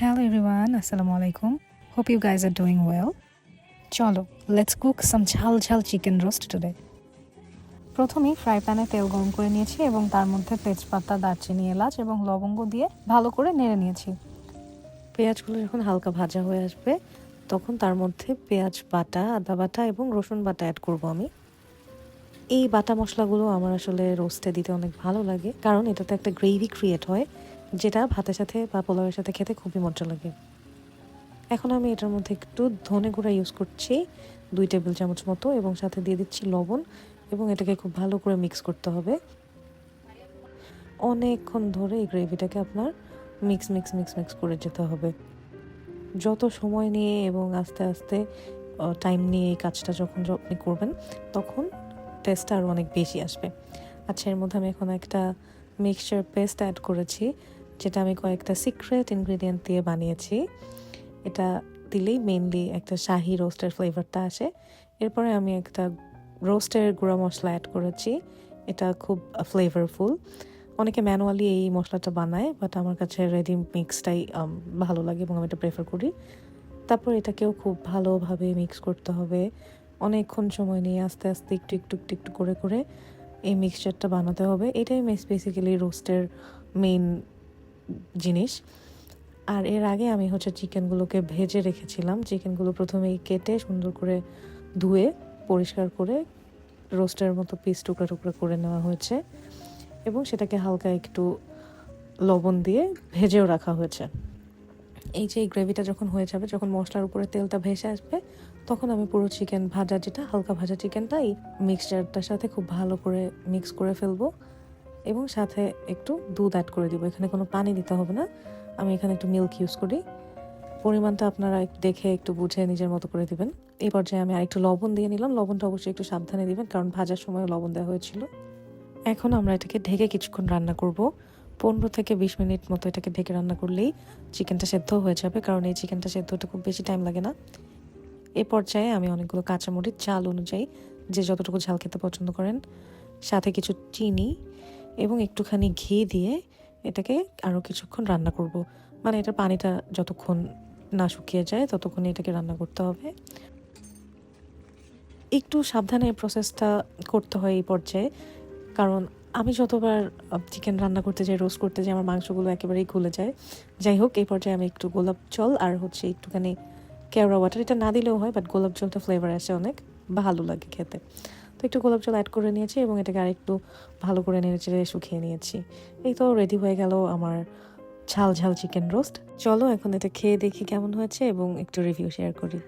Hello everyone, Assalamu alaikum. Hope you guys are doing well. চলো, let's cook some ঝাল ঝাল chicken roast today. প্রথমেই fry প্যানে তেল গরম করে নিয়েছি এবং তার মধ্যে তেজপাতা, দারচিনি, এলাচ এবং লবঙ্গ দিয়ে ভালো করে নেড়ে নিয়েছি। পেঁয়াজগুলো যখন হালকা ভাজা হয়ে আসবে তখন তার মধ্যে পেঁয়াজ বাটা, আদা বাটা এবং রসুন বাটা অ্যাড করব আমি। এই বাটা মশলাগুলো আমার আসলে রোস্টে দিতে অনেক ভালো লাগে, কারণ এটাতে একটা গ্রেভি ক্রিয়েট হয় যেটা ভাতের সাথে বা পোলাওয়ের সাথে খেতে খুবই মজা লাগে। এখন আমি এটার মধ্যে একটু ধনে গুঁড়া ইউজ করছি 2 টেবিল চামচ মতো, এবং সাথে দিয়ে দিচ্ছি লবণ, এবং এটাকে খুব ভালো করে মিক্স করতে হবে। অনেকক্ষণ ধরে এই গ্রেভিটাকে আপনার মিক্স করে যেতে হবে। যত সময় নিয়ে এবং আস্তে আস্তে টাইম নিয়ে এই কাজটা যখন আপনি করবেন তখন টেস্টটা আরও অনেক বেশি আসবে। আচ্ছা, এর মধ্যে আমি এখন একটা মিক্সচার পেস্ট অ্যাড করেছি, যেটা আমি কয়েকটা সিক্রেট ইনগ্রিডিয়েন্ট দিয়ে বানিয়েছি। এটা দিলেই মেনলি একটা শাহি রোস্টের ফ্লেভারটা আসে। এরপরে আমি একটা রোস্টের গুঁড়া মশলা অ্যাড করেছি, এটা খুব ফ্লেভারফুল। অনেকে ম্যানুয়ালি এই মশলাটা বানায়, বাট আমার কাছে রেডি মিক্সটাই ভালো লাগে এবং আমি এটা প্রেফার করি। তারপর এটাকেও খুব ভালোভাবে মিক্স করতে হবে, অনেকক্ষণ সময় নিয়ে আস্তে আস্তে একটু করে করে এই মিক্সচারটা বানাতে হবে। এটাই বেসিক্যালি রোস্টের মেইন জিনিস। আর এর আগে আমি চিকেনগুলোকে ভেজে রেখেছিলাম। চিকেনগুলো প্রথমেই কেটে সুন্দর করে ধুয়ে পরিষ্কার করে রোস্টের মতো পিস টুকরা করে নেওয়া হয়েছে, এবং সেটাকে হালকা একটু লবণ দিয়ে ভেজেও রাখা হয়েছে। এই যে গ্রেভিটা যখন হয়ে যাবে, যখন মশলার উপরে তেলটা ভেসে আসবে, তখন আমি পুরো চিকেন ভাজা, যেটা হালকা ভাজা চিকেনটা, এই মিক্সচারটার সাথে খুব ভালো করে মিক্স করে ফেলবো, এবং সাথে একটু দুধ অ্যাড করে দিব। এখানে কোনো পানি দিতে হবে না, আমি এখানে একটু মিল্ক ইউজ করি। পরিমাণটা আপনারা দেখে একটু বুঝে নিজের মতো করে দিবেন। এই পর্যায়ে আমি আরেকটু লবণ দিয়ে নিলাম। লবণটা অবশ্যই একটু সাবধানে দিবেন, কারণ ভাজার সময় লবণ দেওয়া হয়েছিল। এখন আমরা এটাকে ঢেকে কিছুক্ষণ রান্না করব। 15 থেকে 20 মিনিট মতো এটাকে ঢেকে রান্না করলেই চিকেনটা সেদ্ধ হয়ে যাবে, কারণ এই চিকেনটা সেদ্ধ হতে খুব বেশি টাইম লাগে না। এই পর্যায়ে আমি অনেকগুলো কাঁচামরিচ ঝাল অনুযায়ী, যে যতটুকু ঝাল খেতে পছন্দ করেন, সাথে কিছু চিনি এবং একটুখানি ঘি দিয়ে এটাকে আরও কিছুক্ষণ রান্না করব। মানে এটার পানিটা যতক্ষণ না শুকিয়ে যায় ততক্ষণ এটাকে রান্না করতে হবে। একটু সাবধানে এই প্রসেসটা করতে হয় এই পর্যায়ে, কারণ আমি যতবার চিকেন রান্না করতে যাই, রোস্ট করতে যাই, আমার মাংসগুলো একেবারেই খুলে যায়। যাই হোক, এই পর্যায়ে আমি একটু গোলাপ জল আর একটুখানি কেওড়া ওয়াটার, এটা না দিলেও হয়, বাট গোলাপ জলটা ফ্লেভার আসে, অনেক ভালো লাগে খেতে। তো একটু গোলাপ জল অ্যাড করে নিয়েছি এবং এটাকে আরেকটু ভালো করে নেড়েচেড়ে শুকিয়ে নিয়েছি। এই তো রেডি হয়ে গেল আমার ঝাল ঝাল চিকেন রোস্ট। চলো এখন এটা খেয়ে দেখি কেমন হয়েছে এবং একটু রিভিউ শেয়ার করি।